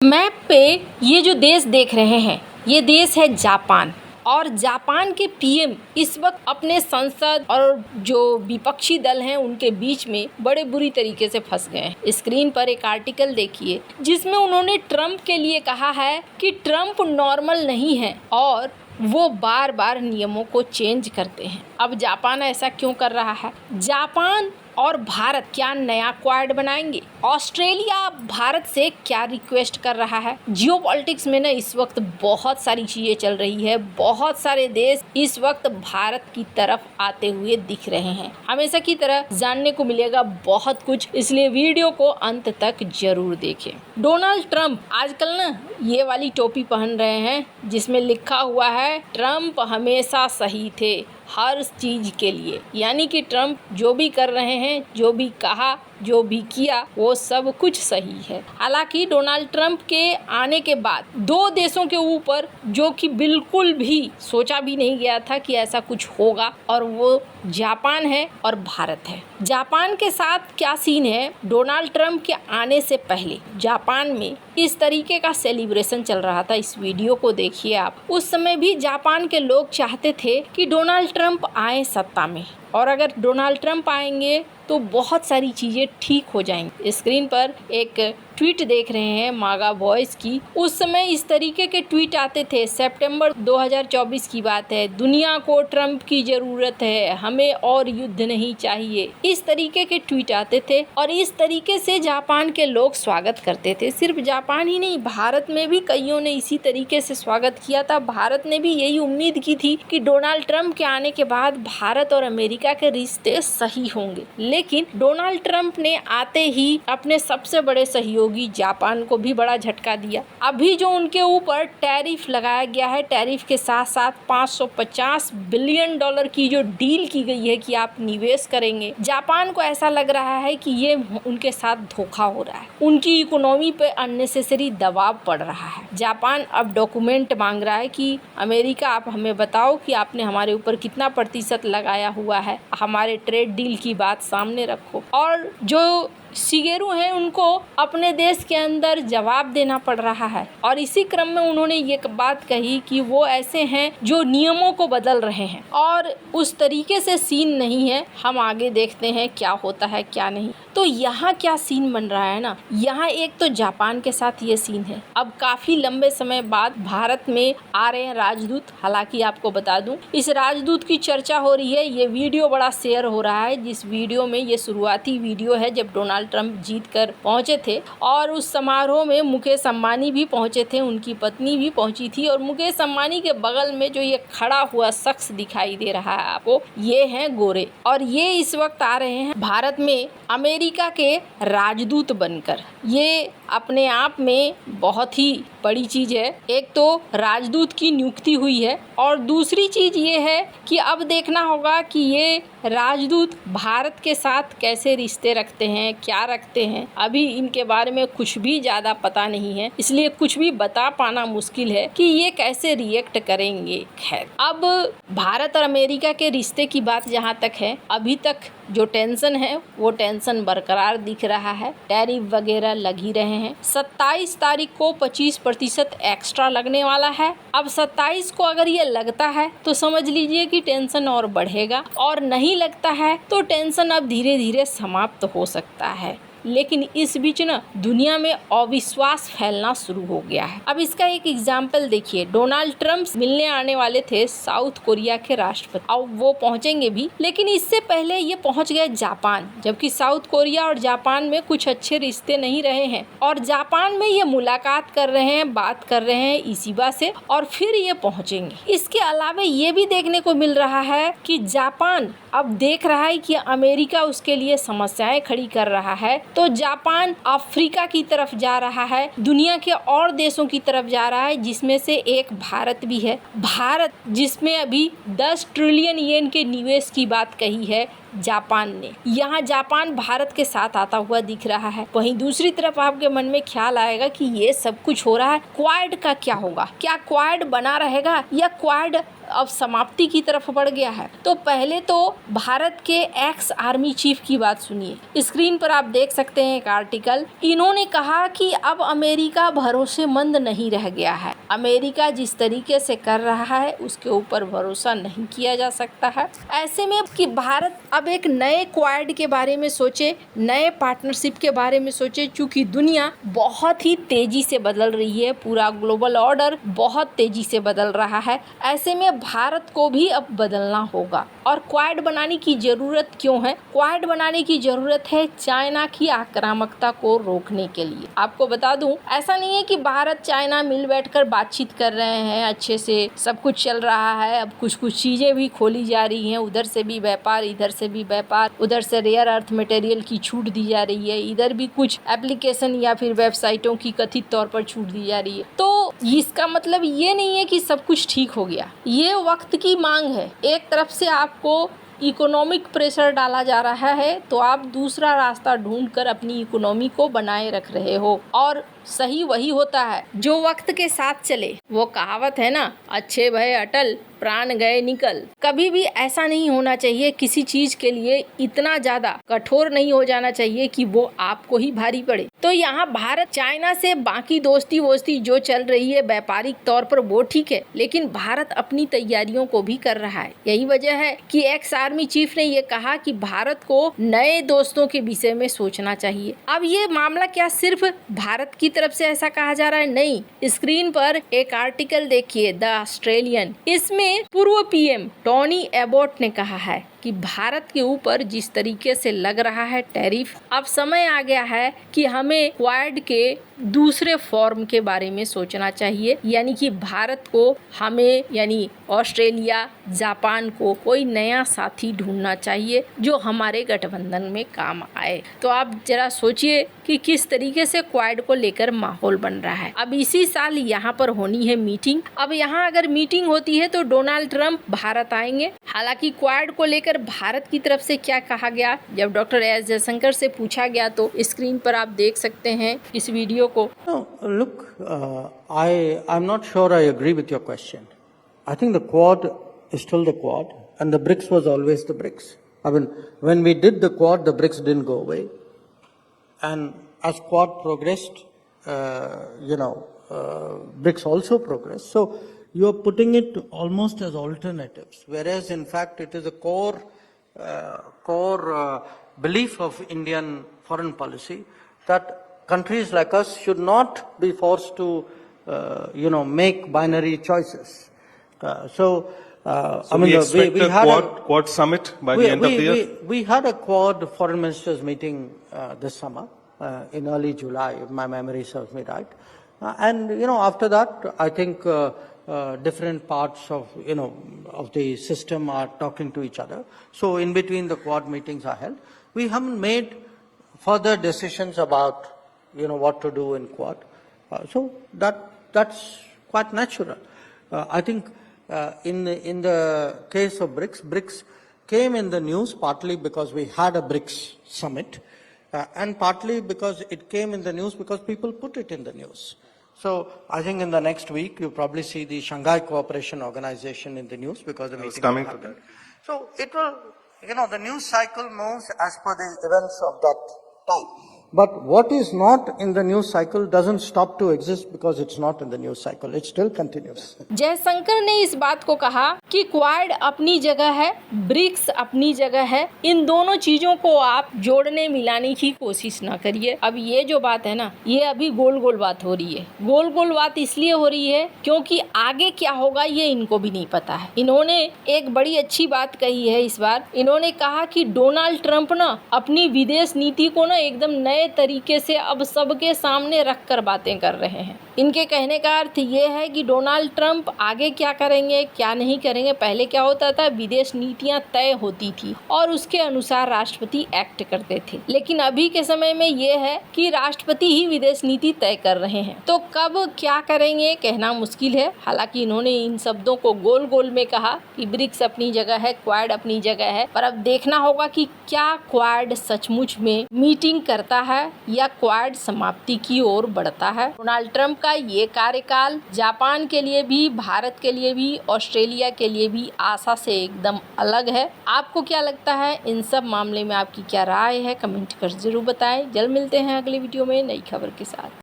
Map पे ये जो देश देख रहे हैं, ये देश है जापान। और जापान के पीएम इस वक्त अपने संसद और जो विपक्षी दल हैं उनके बीच में बड़े बुरी तरीके से फंस गए हैं। स्क्रीन पर एक आर्टिकल देखिए जिसमें उन्होंने ट्रंप के लिए कहा है कि ट्रंप नॉर्मल नहीं है और वो बार बार नियमों को चेंज करते हैं। अब जापान ऐसा क्यों कर रहा है? जापान और भारत क्या नया क्वाड बनाएंगे? ऑस्ट्रेलिया भारत से क्या रिक्वेस्ट कर रहा है? जियोपॉलिटिक्स में ना इस वक्त बहुत सारी चीजें चल रही है। बहुत सारे देश इस वक्त भारत की तरफ आते हुए दिख रहे हैं। हमेशा की तरह जानने को मिलेगा बहुत कुछ, इसलिए वीडियो को अंत तक जरूर देखें। डोनाल्ड ट्रंप आजकल ना ये वाली टोपी पहन रहे हैं जिसमें लिखा हुआ है ट्रंप हमेशा सही थे हर चीज के लिए। यानी कि ट्रंप जो भी कर रहे हैं, जो भी कहा, जो भी किया, वो सब कुछ सही है। हालांकि डोनाल्ड ट्रंप के आने के बाद दो देशों के ऊपर जो कि बिल्कुल भी सोचा भी नहीं गया था कि ऐसा कुछ होगा, और वो जापान है और भारत है। जापान के साथ क्या सीन है? डोनाल्ड ट्रंप के आने से पहले जापान में इस तरीके का सेलिब्रेशन चल रहा था। इस वीडियो को देखिए आप। उस समय भी जापान के लोग चाहते थे कि डोनाल्ड ट्रंप आए सत्ता में, और अगर डोनाल्ड ट्रंप आएंगे तो बहुत सारी चीज़ें ठीक हो जाएंगी। स्क्रीन पर एक ट्वीट देख रहे हैं मागा वॉइस की। उस समय इस तरीके के ट्वीट आते थे। सितंबर 2024 की बात है। दुनिया को ट्रंप की ज़रूरत है, हमें और युद्ध नहीं चाहिए। इस तरीके के ट्वीट आते थे और इस तरीके से जापान के लोग स्वागत करते थे। सिर्फ जापान ही नहीं, भारत में भी कईयों ने इसी तरीके से स्वागत किया था। भारत ने भी यही उम्मीद की थी कि डोनाल्ड ट्रंप के आने के बाद भारत और अमेरिका के रिश्ते सही होंगे। लेकिन डोनाल्ड ट्रंप ने आते ही अपने सबसे बड़े सहयोगी जापान को भी बड़ा झटका दिया। अभी जो उनके ऊपर टैरिफ लगाया गया है, टैरिफ के साथ साथ 550 बिलियन डॉलर की जो डील की गई है कि आप निवेश करेंगे, जापान को ऐसा लग रहा है कि ये उनके साथ धोखा हो रहा है। उनकी इकोनॉमी पे अननेसेसरी दबाव पड़ रहा है। जापान अब डॉक्यूमेंट मांग रहा है कि अमेरिका आप हमें बताओ कि आपने हमारे ऊपर कितना प्रतिशत लगाया हुआ है, हमारे ट्रेड डील की बात सामने रखो। और जो शिगेरू हैं उनको अपने देश के अंदर जवाब देना पड़ रहा है, और इसी क्रम में उन्होंने ये बात कही कि वो ऐसे हैं जो नियमों को बदल रहे हैं, और उस तरीके से सीन नहीं है। हम आगे देखते हैं क्या होता है क्या नहीं। तो यहाँ क्या सीन बन रहा है ना, यहाँ एक तो जापान के साथ ये सीन है। अब काफ़ी लंबे समय बाद भारत में आ रहे हैं राजदूत। हालांकि आपको बता दूं, इस राजदूत की चर्चा हो रही है। ये वीडियो बड़ा शेयर हो रहा है, जिस वीडियो में ये शुरुआती वीडियो है जब डोनाल्ड ट्रंप जीत कर पहुंचे थे, और उस समारोह में मुकेश अंबानी भी पहुंचे थे, उनकी पत्नी भी पहुंची थी। और मुकेश अंबानी के बगल में जो ये खड़ा हुआ शख्स दिखाई दे रहा है आपको, ये हैं गोरे, और ये इस वक्त आ रहे हैं भारत में अमेरिका के राजदूत बनकर। ये अपने आप में बहुत ही बड़ी चीज़ है। एक तो राजदूत की नियुक्ति हुई है, और दूसरी चीज़ ये है कि अब देखना होगा कि ये राजदूत भारत के साथ कैसे रिश्ते रखते हैं, क्या रखते हैं। अभी इनके बारे में कुछ भी ज़्यादा पता नहीं है, इसलिए कुछ भी बता पाना मुश्किल है कि ये कैसे रिएक्ट करेंगे। खैर, अब भारत और अमेरिका के रिश्ते की बात जहाँ तक है, अभी तक जो टेंशन है वो टेंशन बरकरार दिख रहा है। टैरिफ वगैरह लग ही रहे हैं। 27 तारीख को 25% एक्स्ट्रा लगने वाला है। अब 27 को अगर ये लगता है तो समझ लीजिए कि टेंशन और बढ़ेगा, और नहीं लगता है तो टेंशन अब धीरे धीरे समाप्त हो सकता है। लेकिन इस बीच ना दुनिया में अविश्वास फैलना शुरू हो गया है। अब इसका एक एग्जाम्पल देखिए। डोनाल्ड ट्रंप मिलने आने वाले थे साउथ कोरिया के राष्ट्रपति, अब वो पहुंचेंगे भी, लेकिन इससे पहले ये पहुंच गए जापान, जबकि साउथ कोरिया और जापान में कुछ अच्छे रिश्ते नहीं रहे हैं, और जापान में ये मुलाकात कर रहे हैं, बात कर रहे हैं इसीबा से, और फिर ये पहुंचेंगे। इसके अलावा ये भी देखने को मिल रहा है कि जापान अब देख रहा है कि अमेरिका उसके लिए समस्याएं खड़ी कर रहा है, तो जापान अफ्रीका की तरफ जा रहा है, दुनिया के और देशों की तरफ जा रहा है, जिसमें से एक भारत भी है। भारत जिसमें अभी 10 ट्रिलियन येन के निवेश की बात कही है, जापान ने। यहाँ जापान भारत के साथ आता हुआ दिख रहा है। वहीं दूसरी तरफ आपके मन में ख्याल आएगा कि ये सब कुछ हो रहा है, क्वाड का क्या होगा? क्या क्वाड बना रहेगा या क्वाड अब समाप्ति की तरफ बढ़ गया है? तो पहले तो भारत के एक्स आर्मी चीफ की बात सुनिए। स्क्रीन पर आप देख सकते हैं एक आर्टिकल। इन्होंने कहा कि अब अमेरिका भरोसेमंद नहीं रह गया है। अमेरिका जिस तरीके से कर रहा है उसके ऊपर भरोसा नहीं किया जा सकता है। ऐसे में कि भारत अब एक नए क्वाड के बारे में सोचे, नए पार्टनरशिप के बारे में सोचे, क्योंकि दुनिया बहुत ही तेजी से बदल रही है। पूरा ग्लोबल ऑर्डर बहुत तेजी से बदल रहा है। ऐसे में भारत को भी अब बदलना होगा। और क्वाड बनाने की जरूरत क्यों है? क्वाड बनाने की जरूरत है चाइना की आक्रामकता को रोकने के लिए। आपको बता दूं, ऐसा नहीं है कि भारत चाइना मिल बैठकर बातचीत कर रहे हैं, अच्छे से सब कुछ चल रहा है। अब कुछ कुछ चीजें भी खोली जा रही हैं, उधर से भी व्यापार, इधर से भी व्यापार, उधर से रेयर अर्थ मटेरियल की छूट दी जा रही है, इधर भी कुछ एप्लीकेशन या फिर वेबसाइटों की कथित तौर पर छूट दी जा रही है। तो इसका मतलब ये नहीं है कि सब कुछ ठीक हो गया। ये वक्त की मांग है। एक तरफ से आपको इकोनॉमिक प्रेशर डाला जा रहा है तो आप दूसरा रास्ता ढूंढकर अपनी इकोनॉमी को बनाए रख रहे हो, और सही वही होता है जो वक्त के साथ चले। वो कहावत है ना, अच्छे भय अटल प्राण गए निकल। कभी भी ऐसा नहीं होना चाहिए, किसी चीज के लिए इतना ज्यादा कठोर नहीं हो जाना चाहिए कि वो आपको ही भारी पड़े। तो यहाँ भारत चाइना से बाकी दोस्ती वोस्ती जो चल रही है व्यापारिक तौर पर वो ठीक है, लेकिन भारत अपनी तैयारियों को भी कर रहा है। यही वजह है कि एक्स आर्मी चीफ ने ये कहा कि भारत को नए दोस्तों के विषय में सोचना चाहिए। अब ये मामला क्या सिर्फ भारत की तरफ से ऐसा कहा जा रहा है? नहीं। स्क्रीन पर एक आर्टिकल देखिए, द ऑस्ट्रेलियन। इसमें पूर्व पीएम टोनी एबॉट ने कहा है कि भारत के ऊपर जिस तरीके से लग रहा है टैरिफ, अब समय आ गया है कि हमें क्वाड के दूसरे फॉर्म के बारे में सोचना चाहिए। यानी कि भारत को, हमें यानी ऑस्ट्रेलिया, जापान को कोई नया साथी ढूंढना चाहिए जो हमारे गठबंधन में काम आए। तो आप जरा सोचिए कि किस तरीके से क्वाड को लेकर माहौल बन रहा है। अब इसी साल यहाँ पर होनी है मीटिंग। अब यहाँ अगर मीटिंग होती है तो डोनाल्ड ट्रंप भारत आएंगे। हालांकि क्वाड को लेकर भारत की तरफ से क्या कहा गया, जब डॉक्टर एस जयशंकर से पूछा गया तो स्क्रीन पर आप देख सकते हैं इस वीडियो को। Look, I'm not sure I agree with your question. I think the Quad is still the Quad, and the BRICS was always the BRICS. I mean, when we did the Quad, the BRICS didn't go away, and as Quad progressed, BRICS also progressed. So you're putting it almost as alternatives, whereas in fact it is a core belief of Indian foreign policy that countries like us should not be forced to, make binary choices. So we expect we had a Quad summit by the end of the year? We had a Quad foreign ministers meeting this summer in early July, if my memory serves me right. And after that, I think different parts of the system are talking to each other. So in between the Quad meetings are held. We haven't made further decisions about what to do in Quad. So that's quite natural. I think in the case of BRICS came in the news partly because we had a BRICS summit, and partly because it came in the news because people put it in the news. So I think in the next week you'll probably see the Shanghai Cooperation Organization in the news because the meeting coming will to happen. that. So it will, the news cycle moves as per the events of that time. But what is not in the news cycle doesn't stop to exist because it's not in the news cycle. It still continues. Jaishankar ने इस बात को कहा कि quad अपनी जगह है, BRICS अपनी जगह है। इन दोनों चीजों को आप जोड़ने मिलाने की कोशिश ना करिए। अब ये जो बात है ना, ये अभी गोल गोल बात हो रही है। गोल गोल बात इसलिए हो रही है क्योंकि आगे क्या होगा ये इनको भी नहीं पता है। इन्होंने एक बड़ी अच्छी बात कही है इस बार। इन्होंने कहा कि डोनाल्ड ट्रंप ना अपनी विदेश नीति को ना एकदम नए तरीके से अब सबके सामने रखकर बातें कर रहे हैं। इनके कहने का अर्थ ये है कि डोनाल्ड ट्रंप आगे क्या करेंगे क्या नहीं करेंगे करेंगे। पहले क्या होता था, विदेश नीतियां तय होती थी और उसके अनुसार राष्ट्रपति एक्ट करते थे, लेकिन अभी के समय में ये है कि राष्ट्रपति ही विदेश नीति तय कर रहे हैं। तो कब क्या करेंगे कहना मुश्किल है। हालांकि इन्होंने इन शब्दों को गोल गोल में कहा कि ब्रिक्स अपनी जगह है, क्वाड अपनी जगह है, पर अब देखना होगा कि क्या क्वाड सचमुच में मीटिंग करता है या क्वाड समाप्ति की ओर बढ़ता है। डोनाल्ड ट्रंप का ये कार्यकाल जापान के लिए भी, भारत के लिए भी, ऑस्ट्रेलिया के लिए भी आशा से एकदम अलग है। आपको क्या लगता है, इन सब मामले में आपकी क्या राय है, कमेंट कर जरूर बताएं। जल्द मिलते हैं अगले वीडियो में नई खबर के साथ।